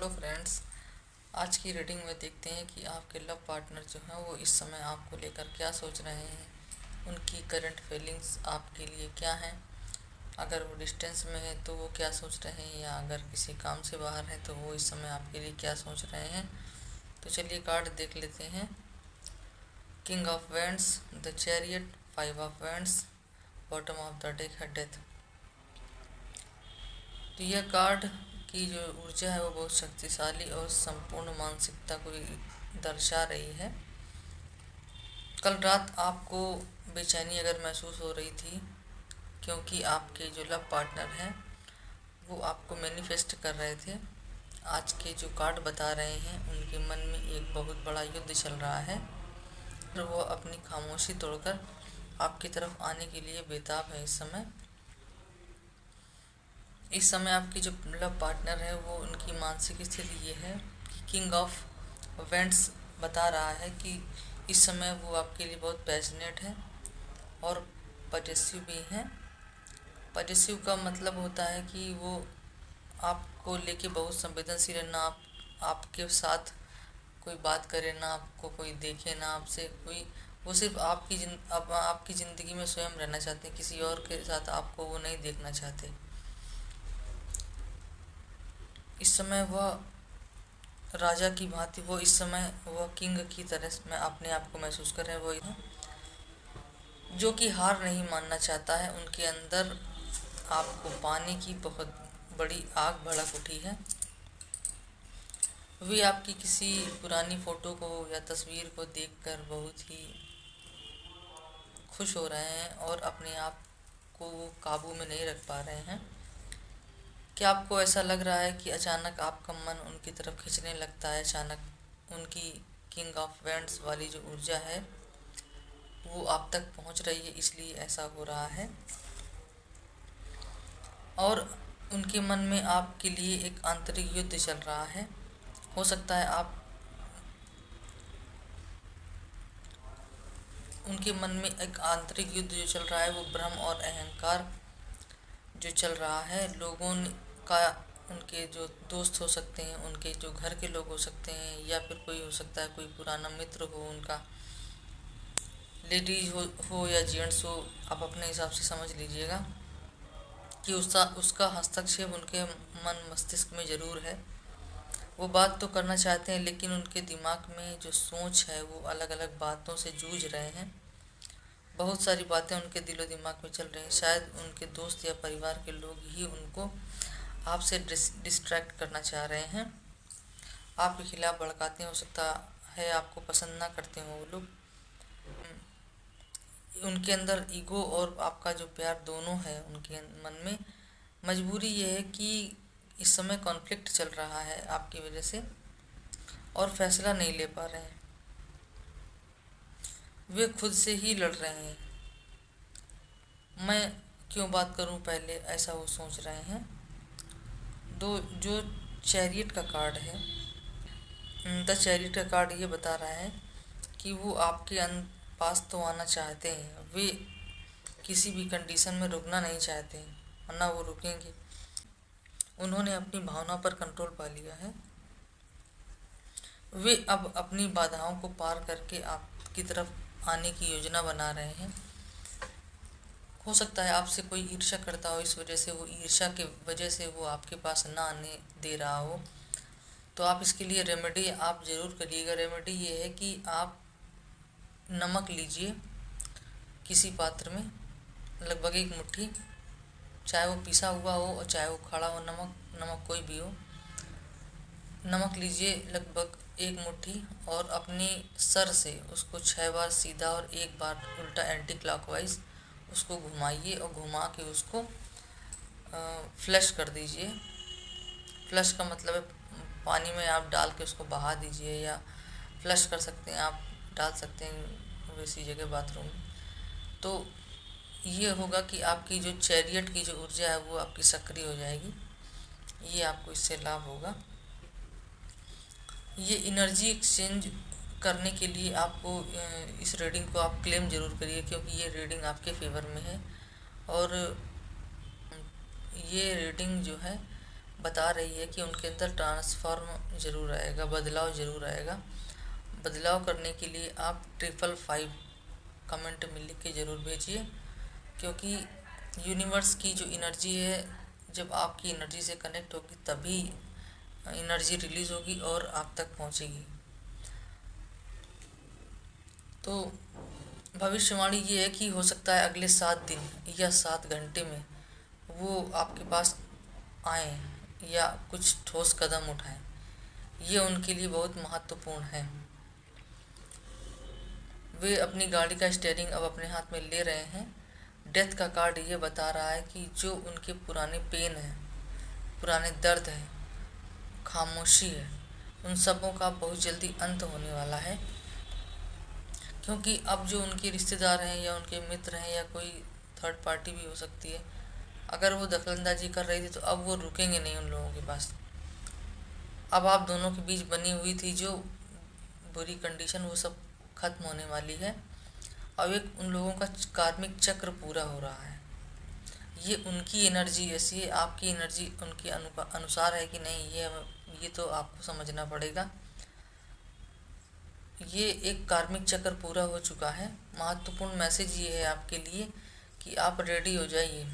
Hello friends. आज की reading में देखते हैं कि आपके लव पार्टनर जो हैं वो इस समय आपको लेकर क्या सोच रहे हैं। उनकी करंट फीलिंग्स आपके लिए क्या हैं। अगर वो डिस्टेंस में है तो वो क्या सोच रहे हैं, या अगर किसी काम से बाहर है तो वो इस समय आपके लिए क्या सोच रहे हैं। तो चलिए कार्ड देख लेते हैं। King of vends, the chariot, 5 of vends, bottom of the deck है डेथ। तो यह कार्ड की जो ऊर्जा है वो बहुत शक्तिशाली और संपूर्ण मानसिकता को दर्शा रही है। कल रात आपको बेचैनी अगर महसूस हो रही थी, क्योंकि आपके जो लव पार्टनर हैं वो आपको मैनिफेस्ट कर रहे थे। आज के जो कार्ड बता रहे हैं उनके मन में एक बहुत बड़ा युद्ध चल रहा है और वो अपनी खामोशी तोड़कर आपकी तरफ आने के लिए बेताब है। इस समय आपकी जो लव पार्टनर है वो उनकी मानसिक स्थिति ये है कि किंग ऑफ वेंट्स बता रहा है कि इस समय वो आपके लिए बहुत पैशनेट है और पजेसिव भी हैं। पजेसिव का मतलब होता है कि वो आपको लेके बहुत संवेदनशील है। ना आपके साथ कोई बात करे, ना आपको कोई देखे, ना आपसे कोई, वो सिर्फ आपकी ज़िंदगी में स्वयं रहना चाहते हैं। किसी और के साथ आपको वो नहीं देखना चाहते। इस समय वह राजा की भांति, वो इस समय वह किंग की तरह में अपने आप को महसूस कर रहे हैं। वो जो कि हार नहीं मानना चाहता है। उनके अंदर आपको पाने की बहुत बड़ी आग भड़क उठी है। वे आपकी किसी पुरानी फोटो को या तस्वीर को देखकर बहुत ही खुश हो रहे हैं और अपने आप को वो काबू में नहीं रख पा रहे हैं। क्या आपको ऐसा लग रहा है कि अचानक आपका मन उनकी तरफ खींचने लगता है। अचानक उनकी किंग ऑफ वेंड्स वाली जो ऊर्जा है वो आप तक पहुंच रही है, इसलिए ऐसा हो रहा है। और उनके मन में आपके लिए एक आंतरिक युद्ध चल रहा है। हो सकता है आप उनके मन में एक आंतरिक युद्ध जो चल रहा है वो भ्रम और अहंकार जो चल रहा है। लोगों का, उनके जो दोस्त हो सकते हैं, उनके जो घर के लोग हो सकते हैं, या फिर कोई हो सकता है कोई पुराना मित्र हो उनका, लेडीज हो या जेंट्स हो, आप अपने हिसाब से समझ लीजिएगा कि उसका हस्तक्षेप उनके मन मस्तिष्क में ज़रूर है। वो बात तो करना चाहते हैं लेकिन उनके दिमाग में जो सोच है वो अलग अलग बातों से जूझ रहे हैं। बहुत सारी बातें उनके दिलो दिमाग में चल रही हैं। शायद उनके दोस्त या परिवार के लोग ही उनको आपसे डिस्ट्रैक्ट करना चाह रहे हैं, आपके खिलाफ भड़काते हैं। हो सकता है आपको पसंद ना करते हो वो लोग। उनके अंदर ईगो और आपका जो प्यार दोनों है उनके मन में। मजबूरी ये है कि इस समय कॉन्फ्लिक्ट चल रहा है आपकी वजह से और फैसला नहीं ले पा रहे हैं। वे खुद से ही लड़ रहे हैं। मैं क्यों बात करूं पहले, ऐसा वो सोच रहे हैं। जो चैरियट का कार्ड है, द चैरियट का कार्ड ये बता रहा है कि वो आपके पास तो आना चाहते हैं। वे किसी भी कंडीशन में रुकना नहीं चाहते हैं, वरना वो रुकेंगे। उन्होंने अपनी भावना पर कंट्रोल पा लिया है। वे अब अपनी बाधाओं को पार करके आपकी तरफ आने की योजना बना रहे हैं। हो सकता है आपसे कोई ईर्ष्या करता हो, इस वजह से वो ईर्ष्या के वजह से वो आपके पास ना आने दे रहा हो। तो आप इसके लिए रेमेडी आप ज़रूर करिएगा। रेमेडी ये है कि आप नमक लीजिए किसी पात्र में, लगभग 1 मुट्ठी, चाहे वो पिसा हुआ हो और चाहे वो खड़ा हो। नमक कोई भी हो, नमक लीजिए लगभग 1 मुट्ठी और अपने सर से उसको 6 बार सीधा और 1 बार उल्टा एंटी क्लॉकवाइज उसको घुमाइए और घुमा के उसको फ्लश कर दीजिए। फ्लश का मतलब है पानी में आप डाल के उसको बहा दीजिए, या फ्लश कर सकते हैं, आप डाल सकते हैं वैसी जगह बाथरूम में। तो ये होगा कि आपकी जो चैरियट की जो ऊर्जा है वो आपकी सक्रिय हो जाएगी। ये आपको इससे लाभ होगा। ये एनर्जी एक्सचेंज करने के लिए आपको इस रीडिंग को आप क्लेम ज़रूर करिए, क्योंकि ये रीडिंग आपके फेवर में है। और ये रीडिंग जो है बता रही है कि उनके अंदर ट्रांसफॉर्म जरूर आएगा, बदलाव जरूर आएगा। बदलाव करने के लिए आप 555 कमेंट में लिख के ज़रूर भेजिए, क्योंकि यूनिवर्स की जो एनर्जी है, जब आपकी एनर्जी से कनेक्ट होगी तभी एनर्जी रिलीज होगी और आप तक पहुंचेगी। तो भविष्यवाणी ये है कि हो सकता है अगले 7 दिन या 7 घंटे में वो आपके पास आए या कुछ ठोस कदम उठाएं। ये उनके लिए बहुत महत्वपूर्ण है। वे अपनी गाड़ी का स्टीयरिंग अब अपने हाथ में ले रहे हैं। डेथ का कार्ड ये बता रहा है कि जो उनके पुराने पेन हैं, पुराने दर्द हैं, खामोशी है, उन सबों का बहुत जल्दी अंत होने वाला है। क्योंकि अब जो उनके रिश्तेदार हैं या उनके मित्र हैं या कोई थर्ड पार्टी भी हो सकती है, अगर वो दखलंदाजी कर रही थी तो अब वो रुकेंगे नहीं उन लोगों के पास। अब आप दोनों के बीच बनी हुई थी जो बुरी कंडीशन, वो सब खत्म होने वाली है। अब एक उन लोगों का कार्मिक चक्र पूरा हो रहा है। ये उनकी एनर्जी ऐसी है, आपकी एनर्जी उनके अनुसार है कि नहीं, ये तो आपको समझना पड़ेगा। ये एक कार्मिक चक्र पूरा हो चुका है। महत्वपूर्ण मैसेज ये है आपके लिए कि आप रेडी हो जाइए,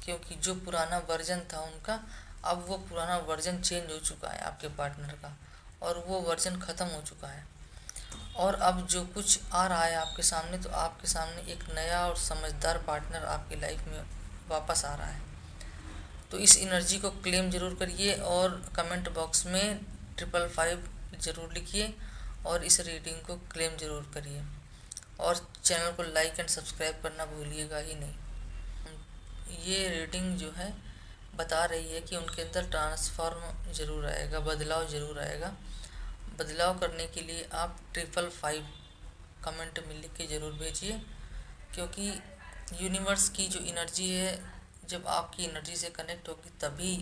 क्योंकि जो पुराना वर्जन था उनका, अब वो पुराना वर्जन चेंज हो चुका है आपके पार्टनर का, और वो वर्जन ख़त्म हो चुका है। और अब जो कुछ आ रहा है आपके सामने, तो आपके सामने एक नया और समझदार पार्टनर आपकी लाइफ में वापस आ रहा है। तो इस एनर्जी को क्लेम ज़रूर करिए और कमेंट बॉक्स में 555 ज़रूर लिखिए और इस रीडिंग को क्लेम ज़रूर करिए, और चैनल को लाइक एंड सब्सक्राइब करना भूलिएगा ही नहीं। ये रीडिंग जो है बता रही है कि उनके अंदर ट्रांसफॉर्म जरूर आएगा, बदलाव ज़रूर आएगा। बदलाव करने के लिए आप 555 कमेंट में लिख के ज़रूर भेजिए, क्योंकि यूनिवर्स की जो एनर्जी है, जब आपकी एनर्जी से कनेक्ट होगी तभी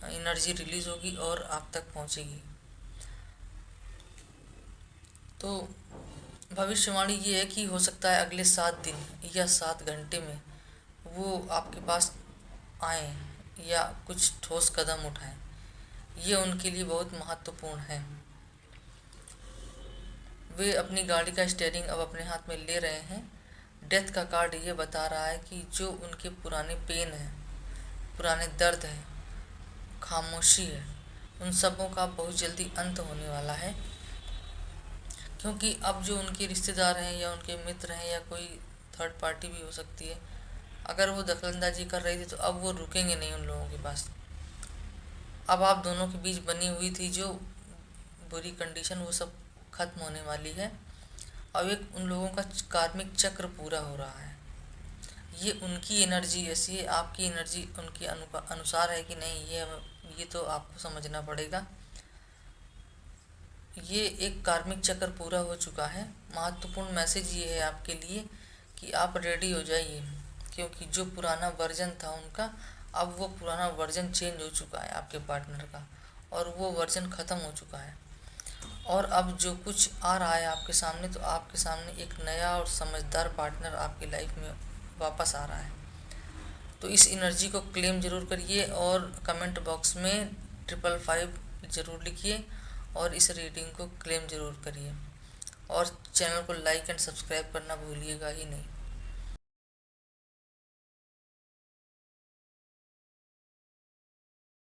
एनर्जी रिलीज होगी और आप तक पहुंचेगी। तो भविष्यवाणी ये है कि हो सकता है अगले 7 दिन या 7 घंटे में वो आपके पास आए या कुछ ठोस कदम उठाएं। ये उनके लिए बहुत महत्वपूर्ण है। वे अपनी गाड़ी का स्टीयरिंग अब अपने हाथ में ले रहे हैं। डेथ का कार्ड ये बता रहा है कि जो उनके पुराने पेन हैं, पुराने दर्द हैं, खामोशी है, उन सबों का बहुत जल्दी अंत होने वाला है। क्योंकि अब जो उनके रिश्तेदार हैं या उनके मित्र हैं या कोई थर्ड पार्टी भी हो सकती है, अगर वो दखलंदाजी कर रही थी तो अब वो रुकेंगे नहीं उन लोगों के पास। अब आप दोनों के बीच बनी हुई थी जो बुरी कंडीशन, वो सब खत्म होने वाली है। अब एक उन लोगों का कार्मिक चक्र पूरा हो रहा है। ये उनकी एनर्जी ऐसी है, आपकी एनर्जी उनके अनुसार है कि नहीं, ये तो आपको समझना पड़ेगा। ये एक कार्मिक चक्र पूरा हो चुका है। महत्वपूर्ण मैसेज ये है आपके लिए कि आप रेडी हो जाइए, क्योंकि जो पुराना वर्जन था उनका, अब वो पुराना वर्जन चेंज हो चुका है आपके पार्टनर का, और वो वर्जन ख़त्म हो चुका है। और अब जो कुछ आ रहा है आपके सामने, तो आपके सामने एक नया और समझदार पार्टनर आपकी लाइफ में वापस आ रहा है। तो इस एनर्जी को क्लेम ज़रूर करिए और कमेंट बॉक्स में 555 ज़रूर लिखिए और इस रीडिंग को क्लेम ज़रूर करिए, और चैनल को लाइक एंड सब्सक्राइब करना भूलिएगा ही नहीं।